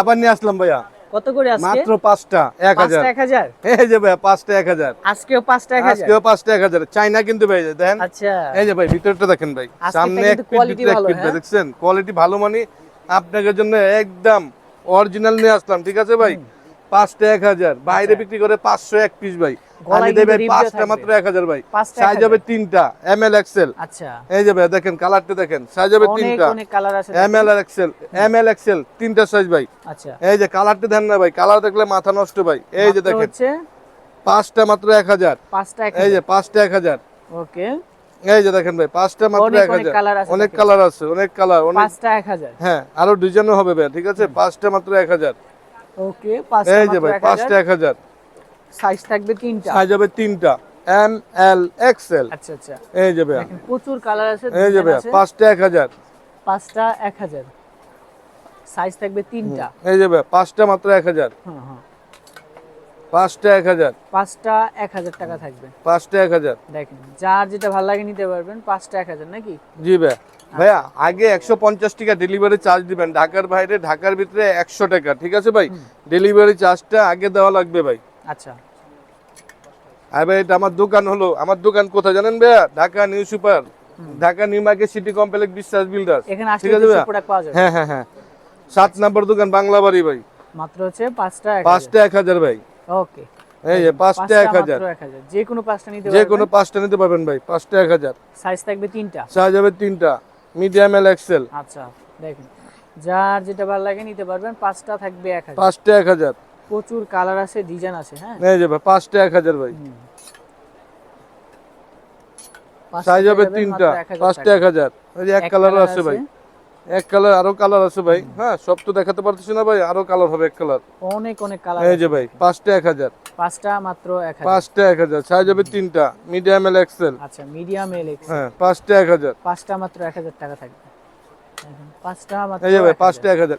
আবার নিয়ে আসলাম ভাইয়া। কত করে আজকে? মাত্র 5টা 1000। 1000। এই যে ভাইয়া 5টা 1000। আজকেও 5টা 1000। আজকেও 5টা 1000। চাইনা কিন্তু ভাই দেখেন। আচ্ছা। এই যে ভাই ভিতরটা দেখেন ভাই। সামনে এক পিস ভিতরে এক পিস দেখছেন? কোয়ালিটি ভালো মানে আপনাদের জন্য একদম অরিজিনাল নিয়ে আসলাম, ঠিক আছে ভাই? 5টা 1000। বাইরে বিক্রি করে 501 পিস ভাই। আমি দেব 5টা মাত্র 1000 ভাই। সাইজ হবে 3টা এমএল এক্সেল। আচ্ছা। এই যে ভাই দেখেন কালারটা দেখেন। সাইজ হবে 3টা। অনেক কালার আছে। এমএল এক্সেল 3টা সাইজ ভাই। আচ্ছা। এই যে কালারটা দেন না ভাই, কালার দেখলে মাথা নষ্ট ভাই। এই যে দেখেন হচ্ছে 5টা মাত্র 1000। 5টা 1000। এই যে 5টা 1000। ওকে। এই যে দেখেন ভাই 5টা মাত্র 1000। অনেক কালার আছে, অনেক কালার, অনেক। 5টা 1000। হ্যাঁ, আরো ডিজাইনও হবে ভাই, ঠিক আছে? 5টা মাত্র 1000। ওকে, 5টা এই যে মাত্র ভাই 5টা 1000। সাইজ থাকবে 3টা। সাইজ হবে 3টা এম এল এক্সেল। আচ্ছা আচ্ছা। এই যে ভাই দেখেন প্রচুর কালার আছে। এই যে ভাই 5টা 1000। 5টা 1000। সাইজ থাকবে 3টা। এই যে ভাই 5টা মাত্র 1000। হ্যাঁ হ্যাঁ। 5টা 1000। 5টা 1000 টাকা থাকবে। 5টা 1000। দেখেন যার যেটা ভালো লাগে নিতে পারবেন। 5টা 1000 নাকি? জি ভাই। ভাইয়া আগে 150 টাকা ডেলিভারি চার্জ দিবেন, ঢাকার বাইরে, ঢাকার ভিতরে 100 টাকা, ঠিক আছে ভাই? ডেলিভারি চার্জটা আগে দেওয়া লাগবে ভাই। আচ্ছা। আর ভাই এটা আমার দোকান হলো, আমার দোকান কোথায় জানেন ভাইয়া? Dhaka new super, Dhaka new market city complex, বিশ্বাস বিল্ডার্স। এখানে আসলে কিছু প্রোডাক্ট পাওয়া যাবে। হ্যাঁ হ্যাঁ হ্যাঁ। 7 নাম্বার দোকান, বাংলা বাড়ি ভাই। মাত্র হচ্ছে 5টা 1000। 5টা 1000 ভাই। ওকে। এই যে 5টা 1000। যে কোনো 5টা নিতে পারবেন। যে কোনো 5টা নিতে পারবেন ভাই। 5টা 1000। সাইজ থাকবে 3টা। সাইজ হবে 3টা মিডিয়াম এল এক্সেল। আচ্ছা। দেখেন যার যেটা ভালো লাগে নিতে পারবেন। 5টা থাকবে 1000। 5টা 1000। প্রচুর কালার আছে, ডিজাইন আছে। হ্যাঁ, এই যে ভাই 5টা 1000 ভাই। সাইজ হবে 3টা। 5টা 1000। এই যে এক কালার আছে ভাই। এক কালার, আরো কালার আছে ভাই। হ্যাঁ, সব তো দেখাতে পারতেছি না ভাই, আরো কালার হবে এক কালার। অনেক কালার। এই যে ভাই 5টা 1000। 5টা মাত্র 1000। 5টা 1000। সাইজ হবে 3টা মিডিয়াম এল এক্সেল। আচ্ছা, মিডিয়াম এল এক্স। হ্যাঁ, 5টা 1000। 5টা মাত্র 1000 টাকা থাকবে। 5টা মাত্র। এই যে ভাই 5টা 1000।